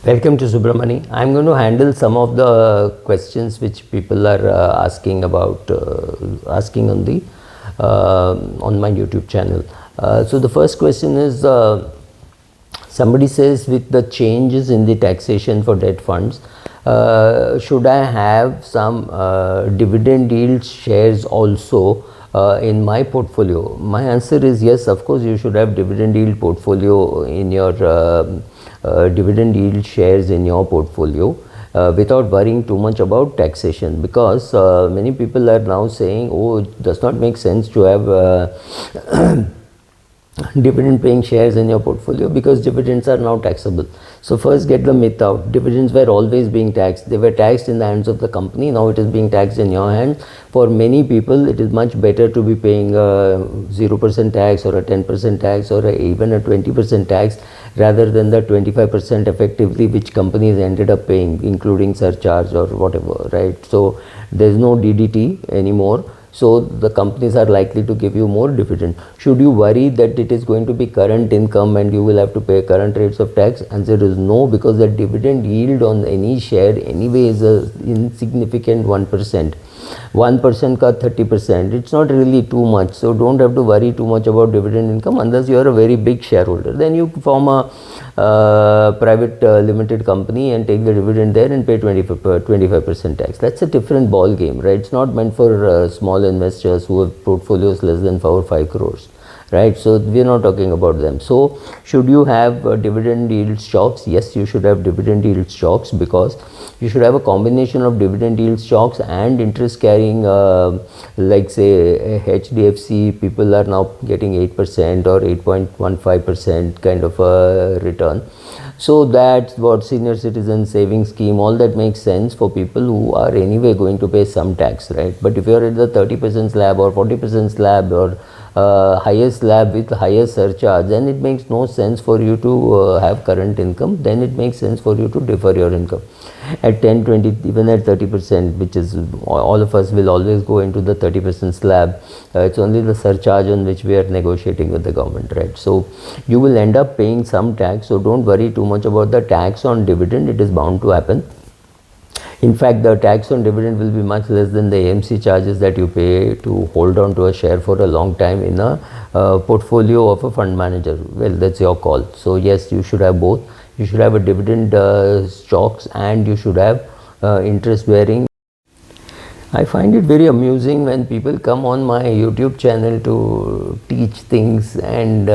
Welcome to Subramani. I'm going to handle some of the questions which people are asking about, asking on the on my YouTube channel. So the first question is, somebody says with the changes in the taxation for debt funds, should I have some dividend yield shares also in my portfolio? My answer is yes, of course you should have dividend yield portfolio in your dividend yield shares in your portfolio without worrying too much about taxation, because many people are now saying, oh, it does not make sense to have dividend paying shares in your portfolio because dividends are now taxable. So first get the myth out. Dividends were always being taxed. They were taxed in the hands of the company. Now it is being taxed in your hands. For many people it is much better to be paying 0% tax or a 10% tax or even a 20% tax rather than the 25% effectively which companies ended up paying, including surcharge or whatever, right? So there's no DDT anymore. So the companies are likely to give you more dividend. Should you worry that it is going to be current income and you will have to pay current rates of tax? Answer is no, because the dividend yield on any share anyway is a insignificant 1%. 1% ka 30%. It's not really too much. So don't have to worry too much about dividend income unless you are a very big shareholder. Then you form a private limited company and take the dividend there and pay 25% tax. That's a different ball game, right? It's not meant for small investors who have portfolios less than 4 or 5 crores, right? So we're not talking about them. So should you have dividend yield stocks? Yes, you should have dividend yield stocks, because you should have a combination of dividend yield stocks and interest carrying, like say HDFC. People are now getting 8% or 8.15% kind of a return. So that's what senior citizen savings scheme, all that makes sense for people who are anyway going to pay some tax, right? But if you are at the 30% slab or 40% slab or highest slab with higher surcharge, then it makes no sense for you to have current income. Then it makes sense for you to defer your income at 10, 20, even at 30%, which is all of us will always go into the 30% slab. It's only the surcharge on which we are negotiating with the government, right? So you will end up paying some tax. So don't worry too much about the tax on dividend. It is bound to happen. In fact, the tax on dividend will be much less than the AMC charges that you pay to hold on to a share for a long time in a portfolio of a fund manager. Well, that's your call. So yes, you should have both. You should have a dividend stocks and you should have interest bearing. I find it very amusing when people come on my YouTube channel to teach things and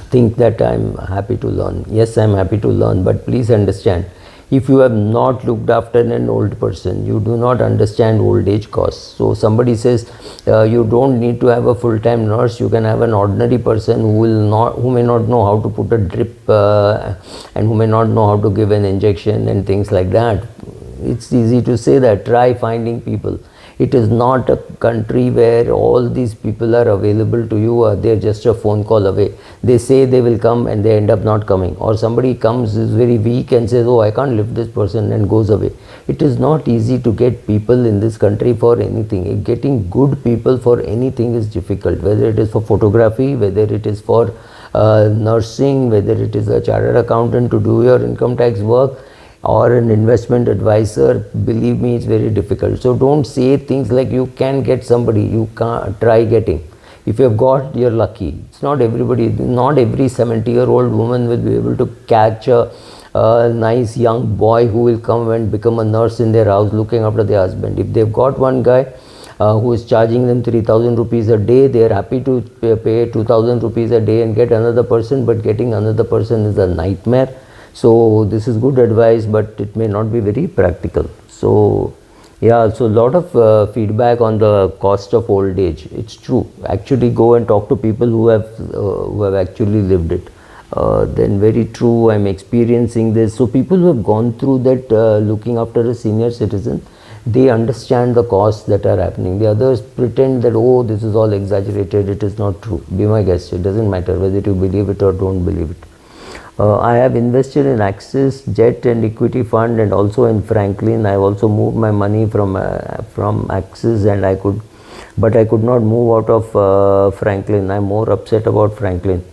think that I'm happy to learn. Yes, I'm happy to learn, but please understand, if you have not looked after an old person, you do not understand old age costs. So somebody says you don't need to have a full-time nurse, you can have an ordinary person who may not know how to put a drip and who may not know how to give an injection and things like that. It's easy to say that. Try finding people. It is not a country where all these people are available to you. They're just a phone call away. They say they will come and they end up not coming. Or somebody comes, is very weak and says, oh, I can't lift this person, and goes away. It is not easy to get people in this country for anything. Getting good people for anything is difficult, whether it is for photography, whether it is for nursing, whether it is a chartered accountant to do your income tax work, or an investment advisor. Believe me, it's very difficult. So don't say things like you can get somebody. You can't. Try getting. If you have got, you're lucky. It's not everybody. Not every 70-year-old woman will be able to catch a nice young boy who will come and become a nurse in their house looking after their husband. If they've got one guy who is charging them 3,000 rupees a day, they are happy to pay 2,000 rupees a day and get another person, but getting another person is a nightmare. So this is good advice, but it may not be very practical. So yeah, so a lot of feedback on the cost of old age. It's true. Actually go and talk to people who have actually lived it. Then very true, I'm experiencing this. So people who have gone through that looking after a senior citizen, they understand the costs that are happening. The others pretend that, oh, this is all exaggerated. It is not true. Be my guest. It doesn't matter whether you believe it or don't believe it. I have invested in Axis, Jet and Equity Fund, and also in Franklin. I have also moved my money from Axis, and I could not move out of Franklin. I'm more upset about Franklin.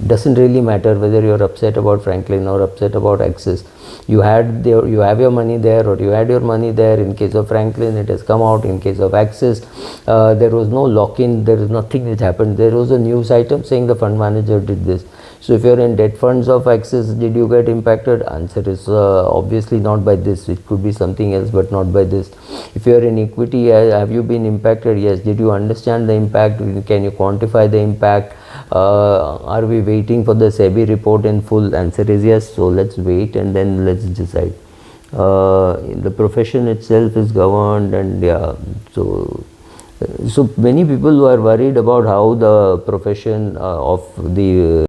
Doesn't really matter whether you're upset about Franklin or upset about Axis. You have your money there, or you had your money there. In case of Franklin, it has come out. In case of Axis, there was no lock-in. There is nothing which happened. There was a news item saying the fund manager did this. So if you're in debt funds of Axis, did you get impacted? Answer is obviously not by this. It could be something else, but not by this. If you're in equity, have you been impacted? Yes. Did you understand the impact? Can you quantify the impact? Are we waiting for the SEBI report in full? Answer is yes. So let's wait and then let's decide. The profession itself is governed, and yeah, so many people who are worried about how the profession of the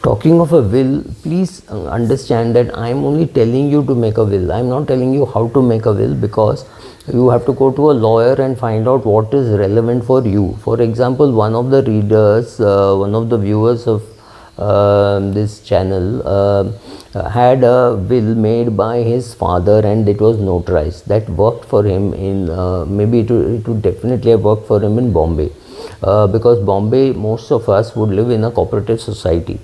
talking of a will, please understand that I am only telling you to make a will. I am not telling you how to make a will, because you have to go to a lawyer and find out what is relevant for you. For example, one of the readers, one of the viewers of this channel had a will made by his father, and it was notarized. That worked for him in maybe it would definitely have worked for him in Bombay, because Bombay, most of us would live in a cooperative society.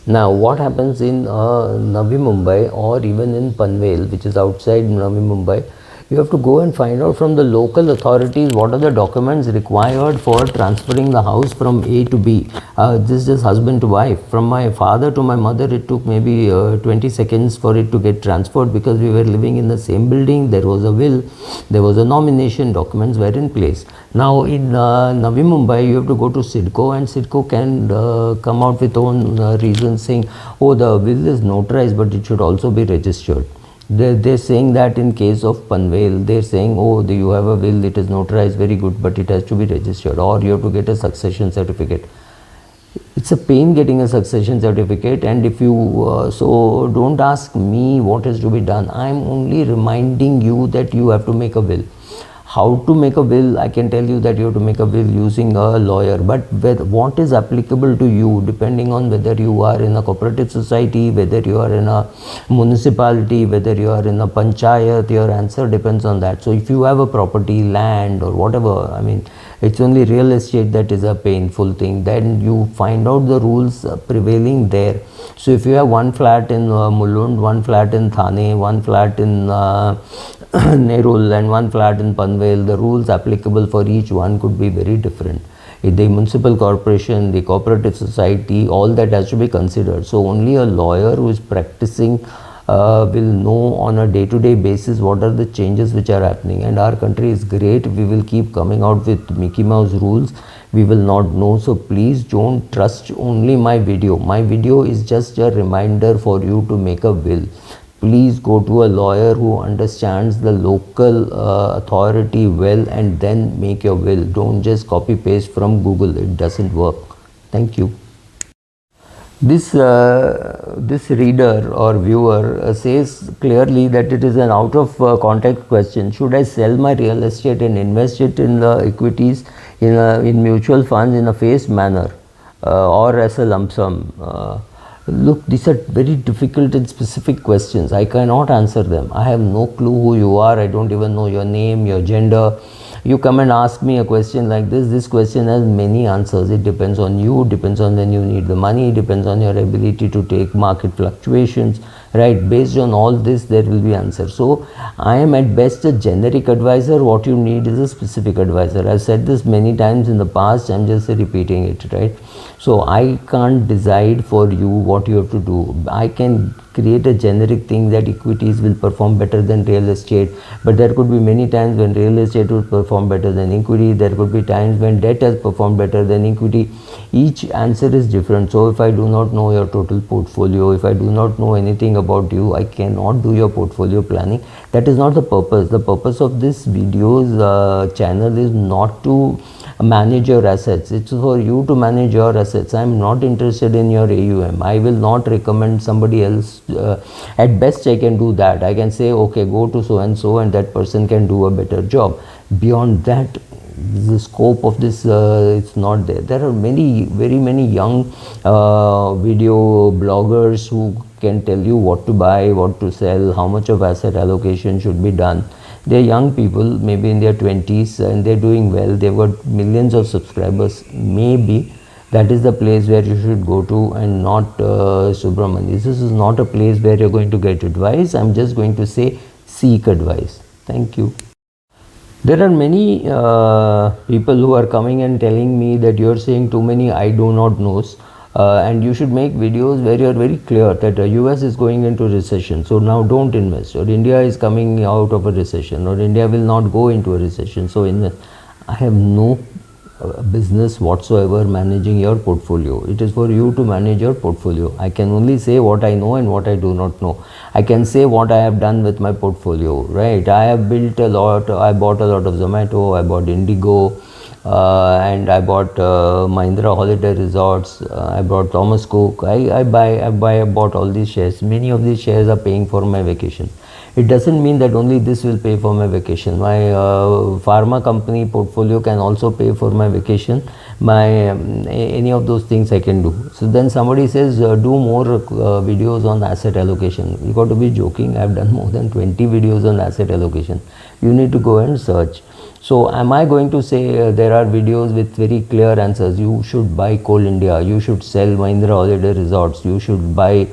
Now, what happens in Navi Mumbai or even in Panvel, which is outside Navi Mumbai, you have to go and find out from the local authorities what are the documents required for transferring the house from A to B. This is husband to wife. From my father to my mother, it took maybe 20 seconds for it to get transferred, because we were living in the same building. There was a will, there was a nomination, documents were in place. Now in Navi Mumbai, you have to go to CIDCO, and CIDCO can come out with own reasons saying, oh, the will is notarized, but it should also be registered. They're saying that in case of Panvel, they're saying, oh, you have a will, it is notarized, very good, but it has to be registered, or you have to get a succession certificate. It's a pain getting a succession certificate, and if you so don't ask me what is to be done. I'm only reminding you that you have to make a will. How to make a will, I can tell you that you have to make a will using a lawyer, but what is applicable to you, depending on whether you are in a cooperative society, whether you are in a municipality, whether you are in a panchayat, your answer depends on that. So if you have a property, land or whatever, I mean, it's only real estate that is a painful thing, then you find out the rules prevailing there. So if you have one flat in Mulund, one flat in Thane, one flat in Nerul and one flat in Panvel, the rules applicable for each one could be very different. The municipal corporation, the cooperative society, all that has to be considered. So only a lawyer who is practicing will know on a day-to-day basis what are the changes which are happening. And our country is great. We will keep coming out with Mickey Mouse rules. We will not know. So please don't trust only my video. My video is just a reminder for you to make a will. Please go to a lawyer who understands the local authority well, and then make your will. Don't just copy paste from Google. It doesn't work. Thank you. This reader or viewer says clearly that it is an out of context question. Should I sell my real estate and invest it in the equities in mutual funds in a phased manner or as a lump sum? Look, these are very difficult and specific questions. I cannot answer them. I have no clue who you are. I don't even know your name, your gender. You come and ask me a question like this. This question has many answers. It depends on you, depends on when you need the money, depends on your ability to take market fluctuations, right? Based on all this, there will be answers. So I am at best a generic advisor. What you need is a specific advisor. I've said this many times in the past. I'm just repeating it, right? So I can't decide for you what you have to do. I can create a generic thing that equities will perform better than real estate, but there could be many times when real estate would perform better than equity. There could be times when debt has performed better than equity. Each answer is different. So if I do not know your total portfolio, if I do not know anything about you, I cannot do your portfolio planning. That is not the purpose. The purpose of this video's channel is not to manage your assets. It's for you to manage your assets. I'm not interested in your AUM. I will not recommend somebody else. At best I can do that. I can say, okay, go to so and so, and that person can do a better job. Beyond that, the scope of this it's not there. There are very many young video bloggers who can tell you what to buy, what to sell, how much of asset allocation should be done. They're young people, maybe in their 20s, and they're doing well. They've got millions of subscribers, maybe, That is the place where you should go to, and not Subramani. This is not a place where you're going to get advice. I'm just going to say seek advice. Thank you. There are many people who are coming and telling me that you're saying too many I do not knows, and you should make videos where you're very clear that the US is going into recession, so now don't invest, or India is coming out of a recession, or India will not go into a recession, so I have no business whatsoever managing your portfolio. It is for you to manage your portfolio. I can only say what I know and what I do not know. I can say what I have done with my portfolio, right? I have built a lot. I bought a lot of Zomato, I bought Indigo, and I bought Mahindra Holiday Resorts, I bought Thomas Cook. I bought all these shares. Many of these shares are paying for my vacation. It doesn't mean that only this will pay for my vacation. My pharma company portfolio can also pay for my vacation. Any of those things I can do. So then somebody says, do more videos on asset allocation. You got to be joking. I've done more than 20 videos on asset allocation. You need to go and search. So am I going to say there are videos with very clear answers? You should buy Coal India, you should sell Mahindra Holiday Resorts, you should buy,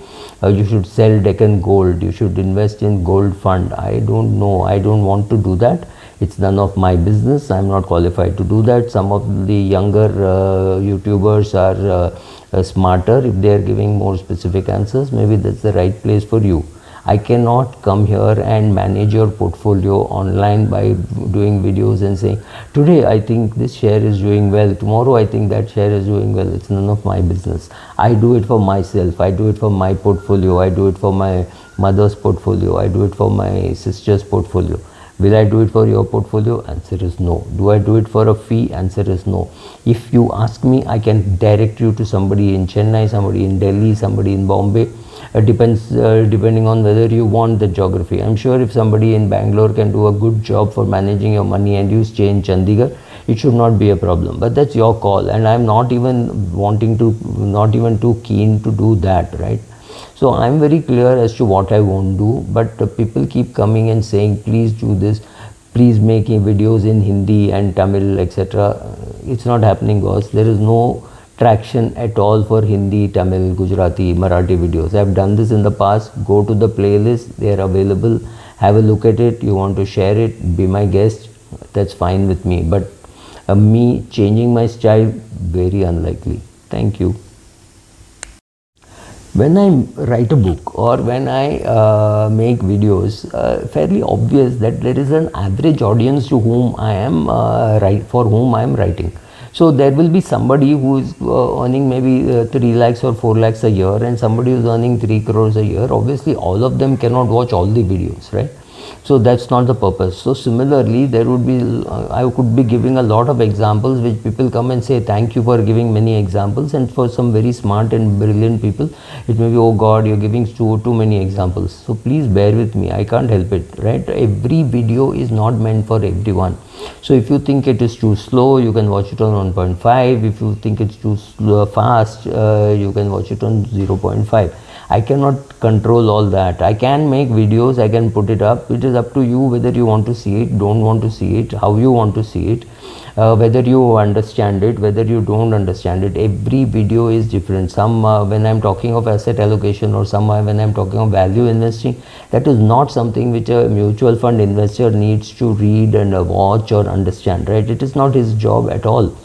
you should sell Deccan Gold, you should invest in gold fund. I don't know, I don't want to do that. It's none of my business. I'm not qualified to do that. Some of the younger YouTubers are smarter. If they are giving more specific answers, maybe that's the right place for you. I cannot come here and manage your portfolio online by doing videos and saying, today I think this share is doing well, tomorrow I think that share is doing well. It's none of my business. I do it for myself. I do it for my portfolio. I do it for my mother's portfolio. I do it for my sister's portfolio. Will I do it for your portfolio? Answer is no. Do I do it for a fee? Answer is no. If you ask me, I can direct you to somebody in Chennai, somebody in Delhi, somebody in Bombay. Depends depending on whether you want the geography. I'm sure if somebody in Bangalore can do a good job for managing your money and you stay in Chandigarh, it should not be a problem. But that's your call, and I'm not even too keen to do that, right? So I'm very clear as to what I won't do, but people keep coming and saying, please do this, please make videos in Hindi and Tamil, etc. It's not happening, boss. There is no traction at all for Hindi, Tamil, Gujarati, Marathi videos. I've done this in the past. Go to the playlist, they are available. Have a look at it. You want to share it, be my guest, that's fine with me. But me changing my style, very unlikely. Thank you. When I write a book or when I make videos, fairly obvious that there is an average audience to whom I am for whom I am writing. So there will be somebody who is earning maybe 3 lakhs or 4 lakhs a year, and somebody who is earning 3 crores a year. Obviously, all of them cannot watch all the videos, right? So that's not the purpose. So similarly, there would be, I could be giving a lot of examples which people come and say, thank you for giving many examples. And for some very smart and brilliant people, it may be, oh God, you're giving too many examples. So please bear with me. I can't help it, right? Every video is not meant for everyone. So if you think it is too slow, you can watch it on 1.5. If you think it's too fast, you can watch it on 0.5. I cannot control all that. I can make videos, I can put it up. It is up to you whether you want to see it, don't want to see it, how you want to see it, whether you understand it, whether you don't understand it. Every video is different. Some when I'm talking of asset allocation, or some when I'm talking of value investing, that is not something which a mutual fund investor needs to read and watch or understand, right? It is not his job at all.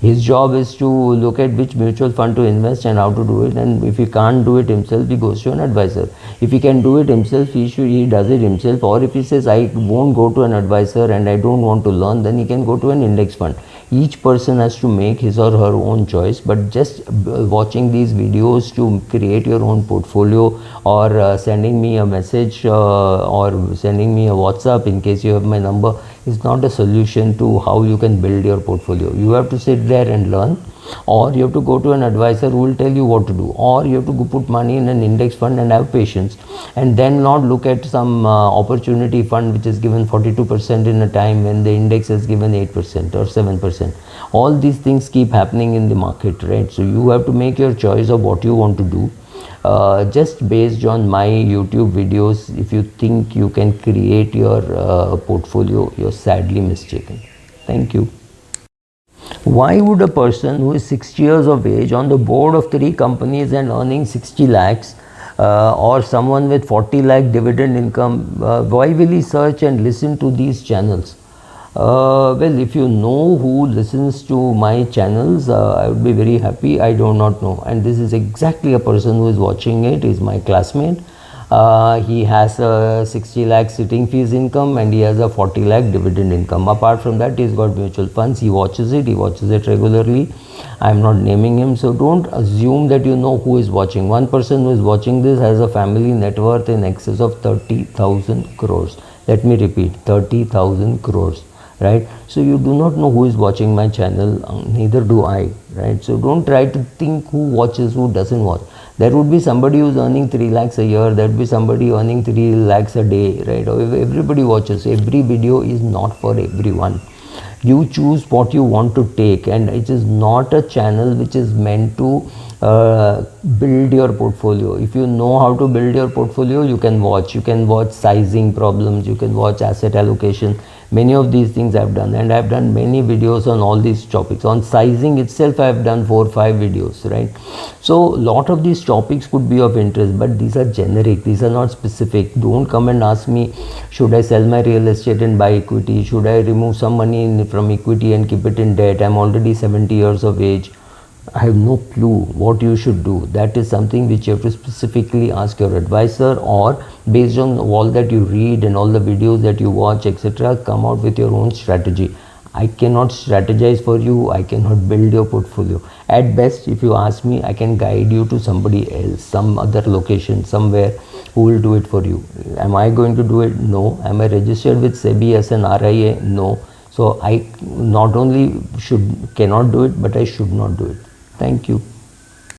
His job is to look at which mutual fund to invest and how to do it, and if he can't do it himself, he goes to an advisor. If he can do it himself, he does it himself. Or if he says, I won't go to an advisor and I don't want to learn, then he can go to an index fund. Each person has to make his or her own choice, but just watching these videos to create your own portfolio, or sending me a message or sending me a WhatsApp in case you have my number, is not a solution to how you can build your portfolio. You have to sit there and learn, or you have to go to an advisor who will tell you what to do, or you have to go put money in an index fund and have patience, and then not look at some opportunity fund which is given 42% in a time when the index has given 8% or 7%. All these things keep happening in the market, right? So you have to make your choice of what you want to do. Just based on my YouTube videos, if you think you can create your portfolio, you're sadly mistaken. Thank you. Why would a person who is 60 years of age on the board of 3 companies and earning 60 lakhs or someone with 40 lakh dividend income, why will he search and listen to these channels? Well, if you know who listens to my channels, I would be very happy. I do not know, and this is exactly a person who is watching it, is my classmate. He has a 60 lakh sitting fees income and he has a 40 lakh dividend income. Apart from that, he's got mutual funds. He watches it regularly. I'm not naming him, so don't assume that you know who is watching. One person who is watching this has a family net worth in excess of 30,000 crores. Let me repeat, 30,000 crores. Right, so you do not know who is watching my channel, neither do I, right? So don't try to think who watches, who doesn't watch. There would be somebody who's earning 3 lakhs a year, there would be somebody earning 3 lakhs a day, right? Or everybody watches. Every video is not for everyone. You choose what you want to take, and it is not a channel which is meant to build your portfolio. If you know how to build your portfolio, you can watch sizing problems, you can watch asset allocation. Many of these things I've done, and I've done many videos on all these topics. On sizing itself, I've done 4 or 5 videos, right? So lot of these topics could be of interest, but these are generic, these are not specific. Don't come and ask me, should I sell my real estate and buy equity? Should I remove some money from equity and keep it in debt? I'm already 70 years of age. I have no clue what you should do. That is something which you have to specifically ask your advisor, or based on all that you read and all the videos that you watch, etc., come out with your own strategy. I cannot strategize for you. I cannot build your portfolio. At best, if you ask me, I can guide you to somebody else, some other location, somewhere who will do it for you. Am I going to do it? No. Am I registered with SEBI as an RIA? No. So I not only cannot do it, but I should not do it. Thank you.